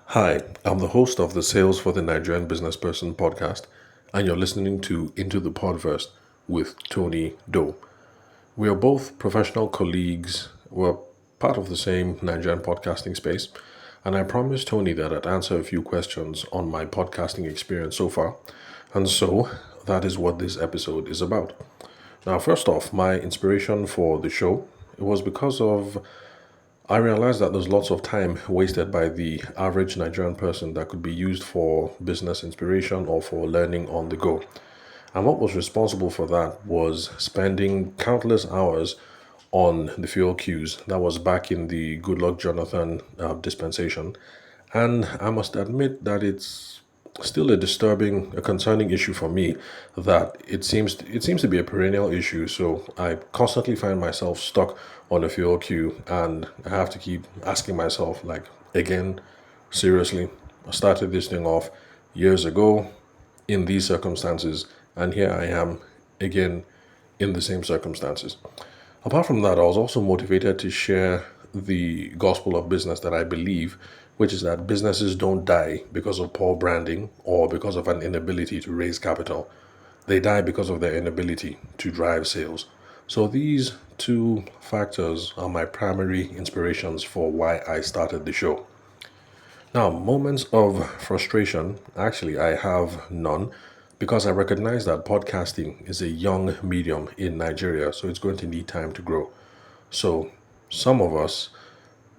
Hi, I'm the host of the Sales for the Nigerian Business Person podcast, and you're listening to Into the Podverse with Tony Doe. We are both professional colleagues. We're part of the same Nigerian podcasting space, and I promised Tony that I'd answer a few questions on my podcasting experience so far, and so that is what this episode is about. Now, first off, my inspiration for the show it was because of I realized that there's lots of time wasted by the average Nigerian person that could be used for business inspiration or for learning on the go. And what was responsible for that was spending countless hours on the fuel queues. That was back in the Good Luck Jonathan dispensation. And I must admit that it's still a concerning issue for me that it seems to be a perennial issue. So I constantly find myself stuck on a fuel queue, and I have to keep asking myself, like, again, seriously, I started this thing off years ago in these circumstances, and here I am again in the same circumstances. Apart from that, I was also motivated to share the gospel of business that I believe, which is that businesses don't die because of poor branding or because of an inability to raise capital. They die because of their inability to drive sales. So these two factors are my primary inspirations for why I started the show. Now, moments of frustration, actually, I have none because I recognize that podcasting is a young medium in Nigeria, so it's going to need time to grow. So, some of us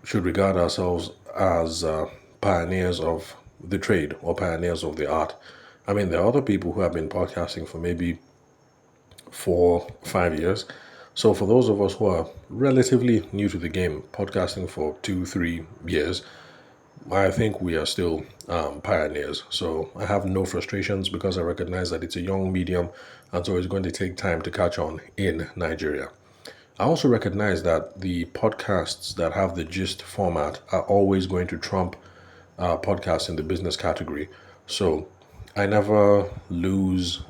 should regard ourselves as pioneers of the trade or pioneers of the art. I mean, there are other people who have been podcasting for maybe 4, 5 years. So, for those of us who are relatively new to the game, podcasting for 2, 3 years, I think we are still pioneers. So I have no frustrations because I recognize that it's a young medium and so it's going to take time to catch on in Nigeria. I also recognize that the podcasts that have the gist format are always going to trump podcasts in the business category. So I never lose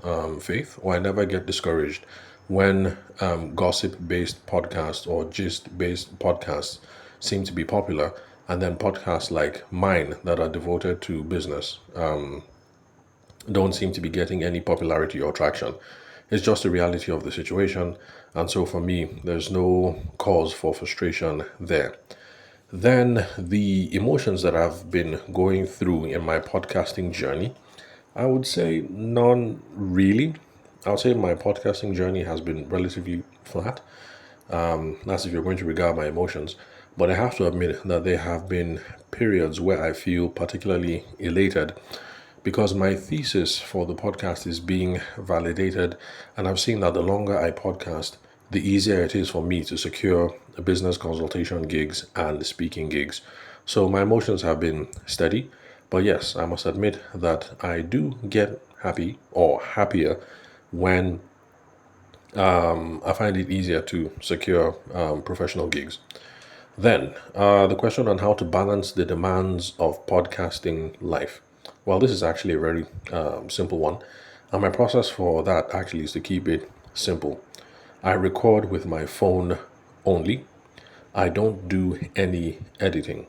faith or I never get discouraged when gossip based podcasts or gist based podcasts seem to be popular, and then podcasts like mine that are devoted to business don't seem to be getting any popularity or traction. It's just a reality of the situation, and so for me, there's no cause for frustration there. Then the emotions that I've been going through in my podcasting journey, I would say none really. I would say my podcasting journey has been relatively flat. That's if you're going to regard my emotions. But I have to admit that there have been periods where I feel particularly elated because my thesis for the podcast is being validated. And I've seen that the longer I podcast, the easier it is for me to secure business consultation gigs and speaking gigs. So my emotions have been steady. But yes, I must admit that I do get happy or happier when I find it easier to secure professional gigs. Then, the question on how to balance the demands of podcasting life. Well, this is actually a very simple one. And my process for that actually is to keep it simple. I record with my phone only. I don't do any editing.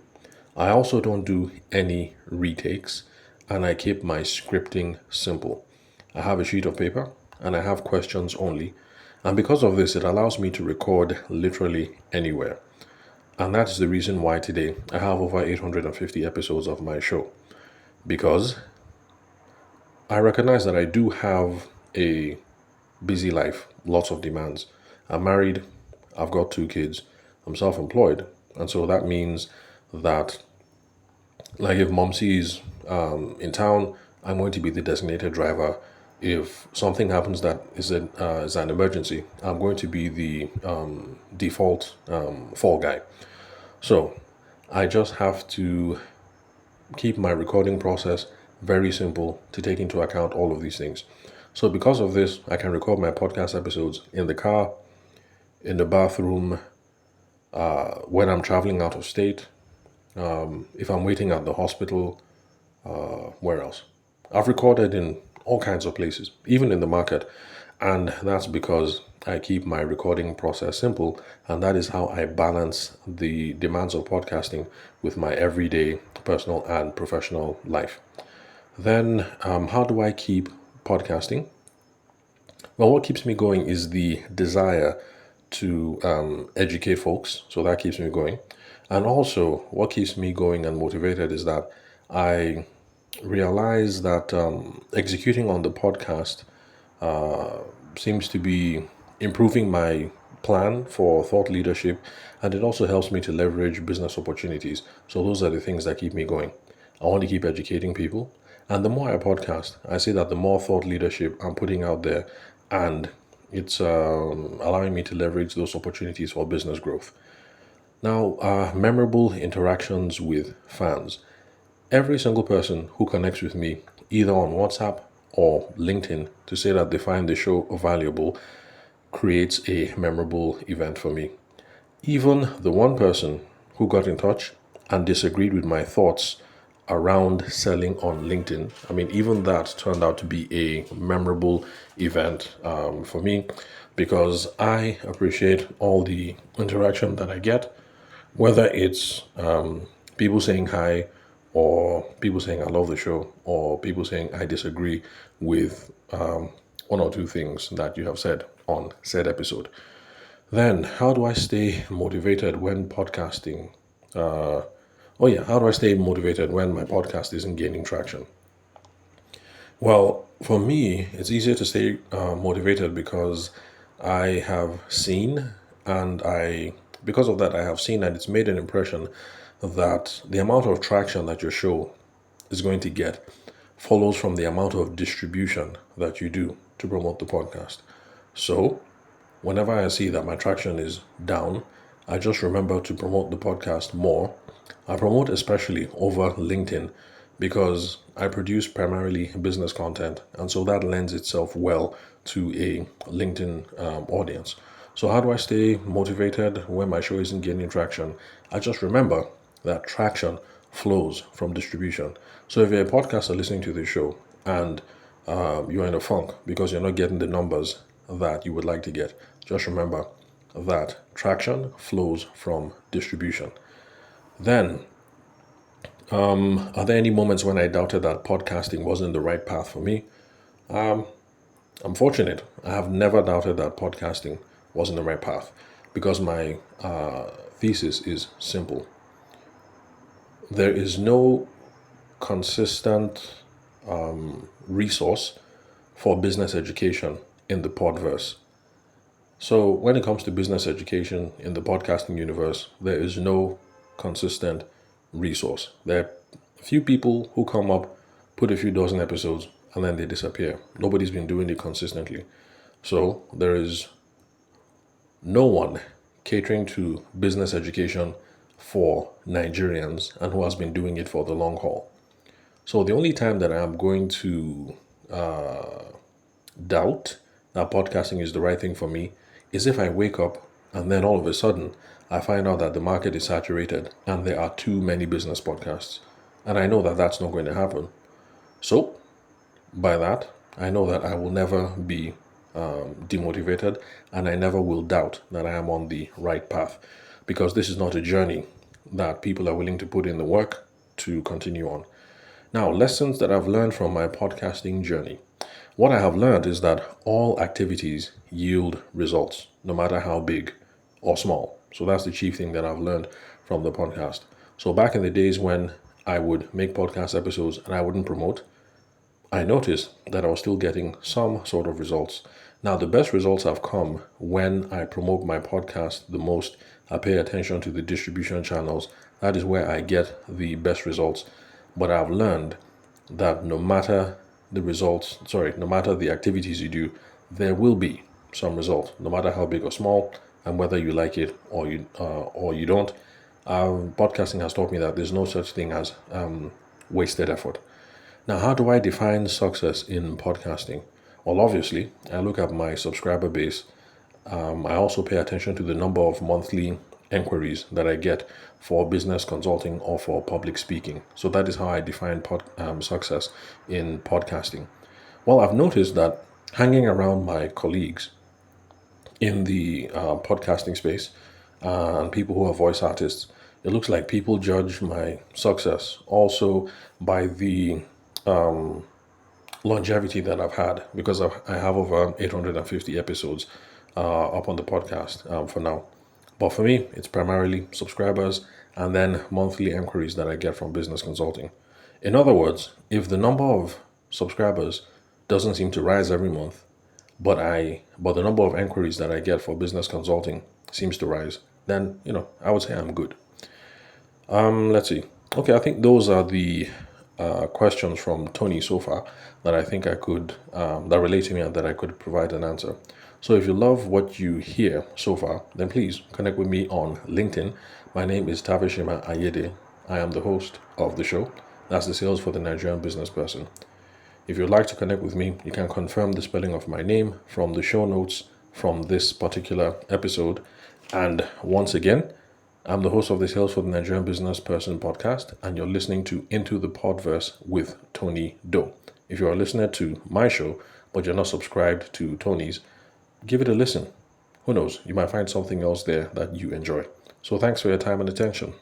I also don't do any retakes. And I keep my scripting simple. I have a sheet of paper and I have questions only. And because of this, it allows me to record literally anywhere. And that's the reason why today I have over 850 episodes of my show. Because I recognize that I do have a busy life, lots of demands. I'm married, I've got 2 kids, I'm self employed. And so that means that, like, if mom sees in town, I'm going to be the designated driver. If something happens that is an emergency, I'm going to be the default fall guy. So I just have to keep my recording process very simple to take into account all of these things. So because of this, I can record my podcast episodes in the car, in the bathroom, when I'm traveling out of state, if I'm waiting at the hospital, where else? I've recorded in all kinds of places, even in the market. And that's because I keep my recording process simple, and that is how I balance the demands of podcasting with my everyday personal and professional life. Then, how do I keep podcasting? Well, what keeps me going is the desire to educate folks. So that keeps me going. And also, what keeps me going and motivated is that I realize that executing on the podcast seems to be improving my plan for thought leadership, and it also helps me to leverage business opportunities. So those are the things that keep me going. I want to keep educating people, and the more I podcast, I see that the more thought leadership I'm putting out there, and it's allowing me to leverage those opportunities for business growth. Now, memorable interactions with fans. Every single person who connects with me, either on WhatsApp or LinkedIn, to say that they find the show valuable, creates a memorable event for me. Even the one person who got in touch and disagreed with my thoughts around selling on LinkedIn, I mean, even that turned out to be a memorable event for me because I appreciate all the interaction that I get, whether it's people saying hi, or people saying I love the show, or people saying I disagree with one or two things that you have said on said episode. Then, how do I stay motivated when podcasting? How do I stay motivated when my podcast isn't gaining traction? Well, for me, it's easier to stay motivated because I have seen, and because of that, I have seen, and it's made an impression that the amount of traction that your show is going to get follows from the amount of distribution that you do to promote the podcast. So, whenever I see that my traction is down, I just remember to promote the podcast more. I promote especially over LinkedIn because I produce primarily business content, and so that lends itself well to a LinkedIn audience. So, how do I stay motivated when my show isn't gaining traction? I just remember that traction flows from distribution. So, if you're a podcaster listening to this show and you're in a funk because you're not getting the numbers that you would like to get, just remember that traction flows from distribution. Then, are there any moments when I doubted that podcasting wasn't the right path for me? I'm fortunate. I have never doubted that podcasting wasn't the right path because my thesis is simple. There is no consistent resource for business education in the Podverse. So, when it comes to business education in the podcasting universe, there is no consistent resource. There are a few people who come up, put a few dozen episodes, and then they disappear. Nobody's been doing it consistently. So, there is no one catering to business education for Nigerians and who has been doing it for the long haul. So, the only time that I'm going to doubt that podcasting is the right thing for me is if I wake up and then all of a sudden I find out that the market is saturated and there are too many business podcasts. And I know that that's not going to happen. So, by that, I know that I will never be demotivated, and I never will doubt that I am on the right path because this is not a journey that people are willing to put in the work to continue on. Now, lessons that I've learned from my podcasting journey. What I have learned is that all activities yield results, no matter how big or small. So that's the chief thing that I've learned from the podcast. So back in the days when I would make podcast episodes and I wouldn't promote, I noticed that I was still getting some sort of results. Now, the best results have come when I promote my podcast the most. I pay attention to the distribution channels. That is where I get the best results. But I've learned that no matter no matter the activities you do, there will be some result, no matter how big or small, and whether you like it or you don't. Podcasting has taught me that there's no such thing as wasted effort. Now, how do I define success in podcasting? Well, obviously, I look at my subscriber base. I also pay attention to the number of monthly inquiries that I get for business consulting or for public speaking. So that is how I define success in podcasting. Well, I've noticed that hanging around my colleagues in the podcasting space and people who are voice artists, it looks like people judge my success also by the longevity that I've had, because I have over 850 episodes up on the podcast for now. But for me, it's primarily subscribers and then monthly inquiries that I get from business consulting. In other words, if the number of subscribers doesn't seem to rise every month, but the number of inquiries that I get for business consulting seems to rise, then I would say I'm good. Let's see. Okay, I think those are the questions from Tony so far that I think I could that relate to me and that I could provide an answer. So if you love what you hear so far, then please connect with me on LinkedIn. My name is Tavishima Ayede. I am the host of the show. That's the Sales for the Nigerian Business Person. If you'd like to connect with me, you can confirm the spelling of my name from the show notes from this particular episode. And once again, I'm the host of the Sales for the Nigerian Business Person podcast, and you're listening to Into the Podverse with Tony Doe. If you're a listener to my show, but you're not subscribed to Tony's, give it a listen. Who knows, you might find something else there that you enjoy. So thanks for your time and attention.